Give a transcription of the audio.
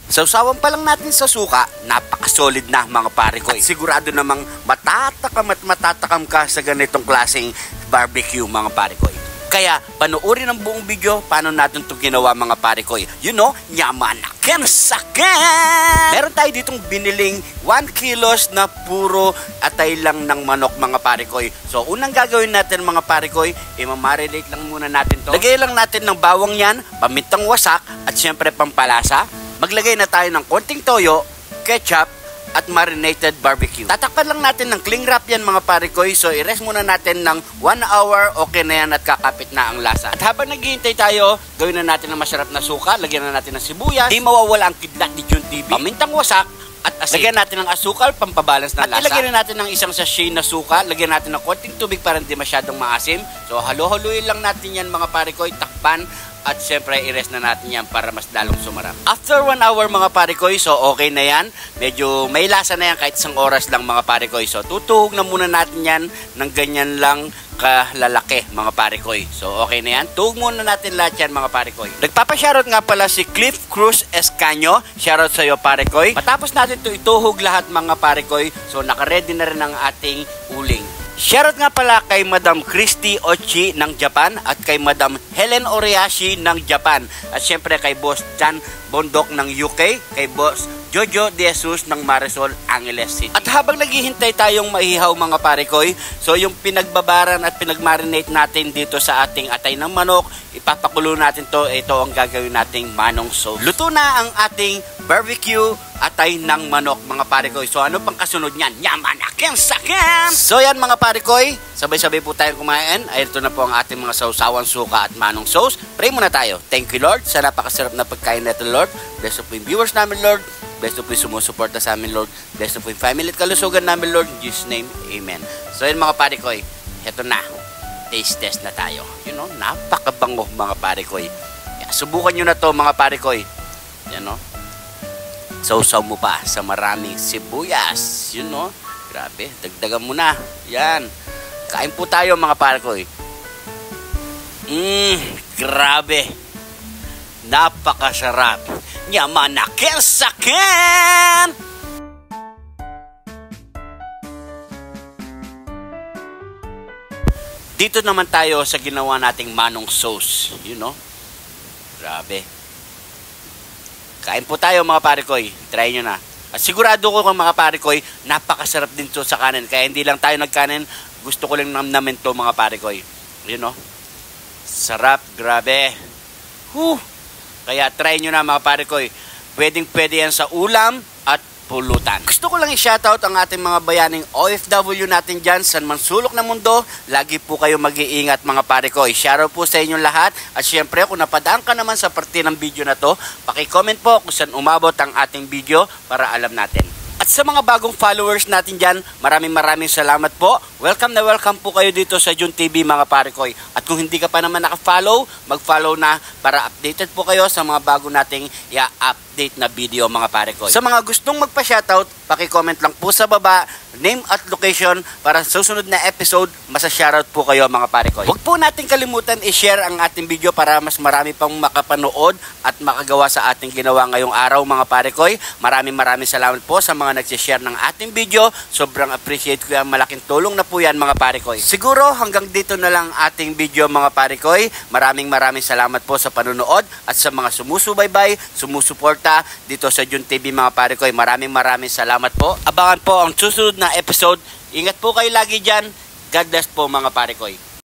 Sausawan pa lang natin sa suka, napaka-solid na mga pare ko. At sigurado namang matatakam ka sa ganitong klaseng barbecue mga pare ko. Kaya panoorin ang buong video paano natin ito ginawa mga pare ko. You know, nyamanakin sakin! Meron tayo ditong biniling 1 kilos na puro atay lang ng manok mga pare ko. So unang gagawin natin mga pare ko, i-marinate lang muna natin to. Lagay lang natin ng bawang yan, pamintang wasak at syempre pampalasa. Maglagay na tayo ng konting toyo, ketchup, at marinated barbecue. Tatakpan lang natin ng cling wrap yan mga pare ko. So i-rest muna natin ng 1 hour, okay na yan at kakapit na ang lasa. At habang naghihintay tayo, gawin na natin ng masarap na suka, lagyan na natin ng sibuyas, di mawawala ang kidlat ni Jun TV, pamintang wasak, at asin. Lagyan natin ng asukal, pampabalance ng lasa. At ilagyan na natin ng isang sachet na suka, lagyan natin ng konting tubig para hindi masyadong maasim. So halo-haluin lang natin yan mga pare ko, takpan. At syempre, i-rest na natin yan para mas lalong sumarap. After 1 hour mga pare ko, so okay na yan. Medyo may lasa na yan kahit isang oras lang mga pare ko. So tutuhog na muna natin yan ng ganyan lang kalalaki mga pare ko. So okay na yan. Tuhog muna natin lahat yan mga pare ko. Nagpapashoutout nga pala si Cliff Cruz Escanio. Shoutout sa iyo pare ko. Matapos natin ito ituhog lahat mga pare ko. So naka-ready na rin ang ating uling. Shoutout nga pala kay Madam Christy Ochi ng Japan at kay Madam Helen Oriashi ng Japan. At syempre kay Boss Chan Bondok ng UK, kay Boss Jojo De Jesus ng Marisol, Angeles City. At habang naghihintay tayong maihaw mga pare ko, so yung pinagbabaran at pinagmarinate natin dito sa ating atay ng manok, ipapakulo natin to. Ito ang gagawin nating manong sauce. Luto na ang ating barbecue atay ng manok mga pare ko. So ano pang kasunod niyan? Nyamanakin sakin! So yan mga pare ko, sabay-sabay po tayong kumain. Ay ito na po ang ating mga sausawan suka at manong sauce. Pray muna tayo. Thank you Lord sa napakasarap na pagkain nito Lord. Bless po yung viewers namin Lord. Bless po yung sumusuporta sa amin Lord. Bless po yung family at kalusugan namin Lord. In Jesus name, Amen. So yan mga pare ko, ito na. Taste test na tayo. You know, napakabango mga pare ko. Subukan nyo na to mga pare ko. Yan no. Sausaw mo pa sa maraming sibuyas. You know, grabe. Dagdagan mo na. Yan. Kain po tayo mga pare ko. Grabe. Napakasarap. Nyamanakin sakin! Dito naman tayo sa ginawa nating manong sauce. You know? Grabe. Kain po tayo mga pare ko. Try nyo na. At sigurado ko mga pare ko, napakasarap din to sa kanin. Kaya hindi lang tayo nagkanin. Gusto ko lang namnamin to mga pare ko. You know? Sarap. Grabe. Kaya try nyo na mga pare ko. Pwedeng-pwede yan sa ulam at pulutan. Gusto ko lang i-shoutout ang ating mga bayaning OFW natin dyan sa mansulok ng mundo. Lagi po kayo mag-iingat mga pare ko. Shoutout po sa inyong lahat. At syempre kung napadaan ka naman sa parte ng video na to, paki-comment po kung saan umabot ang ating video para alam natin. At sa mga bagong followers natin dyan, maraming salamat po. Welcome na welcome po kayo dito sa Jun TV mga pare ko. At kung hindi ka pa naman naka-follow, mag-follow na para updated po kayo sa mga bago nating i-update na video mga pare ko. Sa mga gustong magpa-shoutout, paki-comment lang po sa baba, name at location para sa susunod na episode, masa-shoutout po kayo mga pare ko. Huwag po natin kalimutan i-share ang ating video para mas marami pang makapanood at makagawa sa ating ginawa ngayong araw mga pare ko. Maraming salamat po sa mga nagsishare ng ating video. Sobrang appreciate ko yan. Malaking tulong na po yan mga pare ko. Siguro hanggang dito na lang ating video mga pare ko. Maraming salamat po sa panonood at sa mga sumusubaybay, sumusuporta dito sa Jun TV mga pare ko. Maraming salamat po. Abangan po ang susunod na episode. Ingat po kayo lagi dyan. God bless po mga pare ko.